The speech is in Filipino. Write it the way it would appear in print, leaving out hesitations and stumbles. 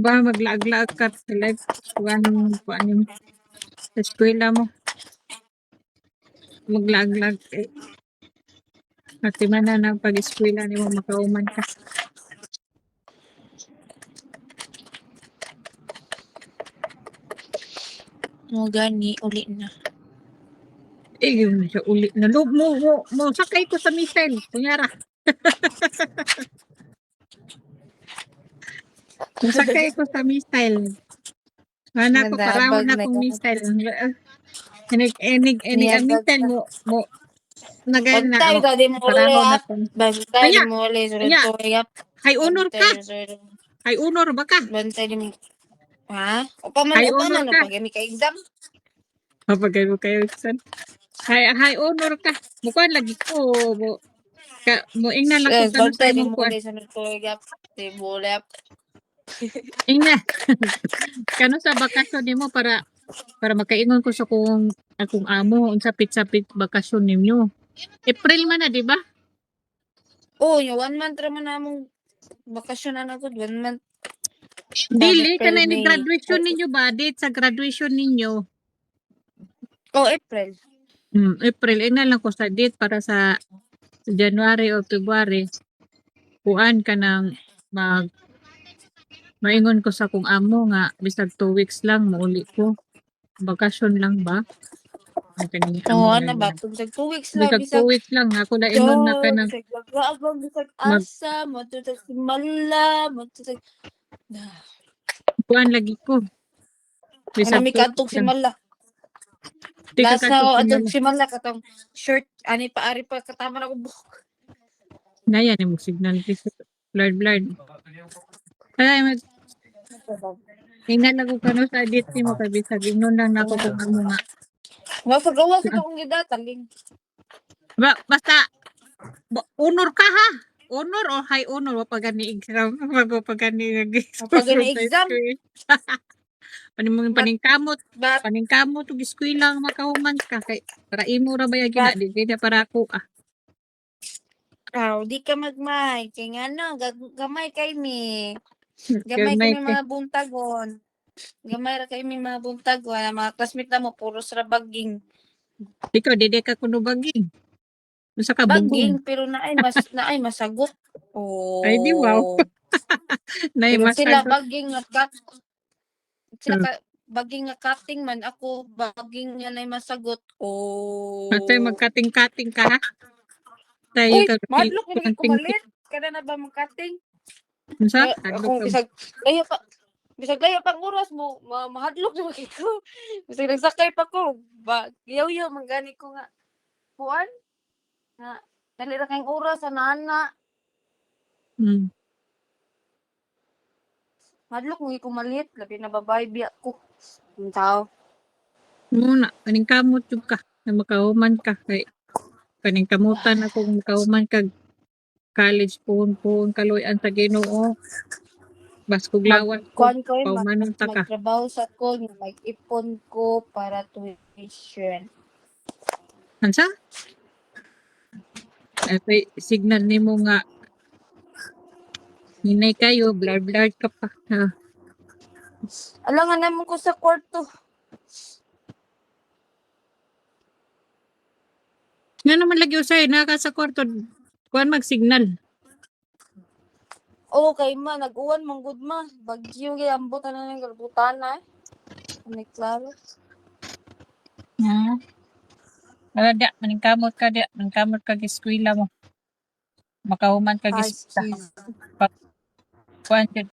ba maglaag-laag ka sa life kuan sa eskwela mo maglaag-laag matimana na pag-eskwela nimo makauman ka. Mo gani uli na. Yun siya uli na mo sakay ko sa missile kunyara. Sakay ko sa missile. Ana ko paraw Mandabag na na kong ka. missile. Enig ang Niyabag missile ka. mo nagay na Bantay ka di mo uli paraw na up. kong. Bantay di Anya, mo uli. Sunod anya, ko up. high honor ka. High honor ba ka? Bantay di mo. Ha? High Upa honor man. ka. Pag may ka-exam. Papagay mo kayo san. High honor ka. Mukuan lagi ko mo ingna lang ko kano sa Bantay di imong mo kuan. uli. Sunod ko up. Di mo uli up. Ingna. Kano sa bakasyon nimo para makaingon ko sa akong amo unsa sapit bakasyon ninyo. April man na, di ba? Oh, yung 1 month raman namong bakasyon na ako. 1 month. Dili ka April, na ni May. graduation ninyo ba? Date sa graduation ninyo. Oh, April. April. Ina lang ko sa date para sa January o February. Kuan ka ng maingon ko sa kung amo nga bisag 2 weeks lang mauli ko. Bakasyon lang ba? Ang kani amo Oo, na ba? niya. Bisag 2 weeks lang. Bisag 2 Bisag weeks lang ako na ingon na ka ng bisag mag-aabang, bisag mag asa, matutag si Mala, matutag... kuan lagi ko. Bisag Nami 2 katog weeks si lang. Mala. Di ka Last na katog ako sa atog mga si Mala, katong shirt, ani paari pa, katama na ko buhok. na yan yung signal. Blurred. Ay, tingnan ako kano sa edit mo kay bisag ingnon lang nako kung amo nga. Mapagawa ko itong gidataling. Basta honor ka ha. Honor o high honor wa pa gani exam wa pa gani Pag exam, paningkamot but, ug eskwela ang makahuman ka kay para imo ra ba gina di para ako di ka magmay. Kaya nga no, gamay kay mi. kay Gamay may kami mga buntagon. Gamay ra kay mi mga buntagon. Ang mga classmate na mo, puros ra baging. ikaw dede ka kuno baging. Usa ka Baging, bugong. pero naay masagot. Ay di wow. Oh. Nay Pero sila masagot. baging nga cut. Sila ka, baging nga cutting man. Ako, baging nga nay masagot. Patay Oh. magkating-kating ka ha. Tayo Uy, ka madlock na ko ting malit. Kada na ba mong cutting? unsa hadlok Akong ka. bisag layo pang oras mo, mahadlok na ko. Bisag nagsakay pa ko. Yaw-yaw, manggani ko nga. Kuan? Nga, dali ra kayong oras sa nana. Hmm. Madlok mo ko malit, labi na babae biya ko. Ang tao. Muna, paningkamot jud ka na makahuman ka kay paningkamutan ako makahuman kag college puhon kaloy-an sa Ginoo. Baskog lawat ko Kuan ko paumanon ta ka. magtrabaho sa ko, mag-ipon ko para tuition. Ansa? Ay signal nimo nga hinay kayo blur ka pa. Ha. Alangan naman ko sa kwarto. Nga naman lagi usay naka sa kwarto kuan mag-signal. Oo, kay ma, nag-uwan mong good ma. Bagyo, gayambot na ng galbutan na. May klaro. Wala da, maningkamot ka da, maningkamot ka eskwela mo. Makahuman ka Ay, giskwela. jeez. Kuan jud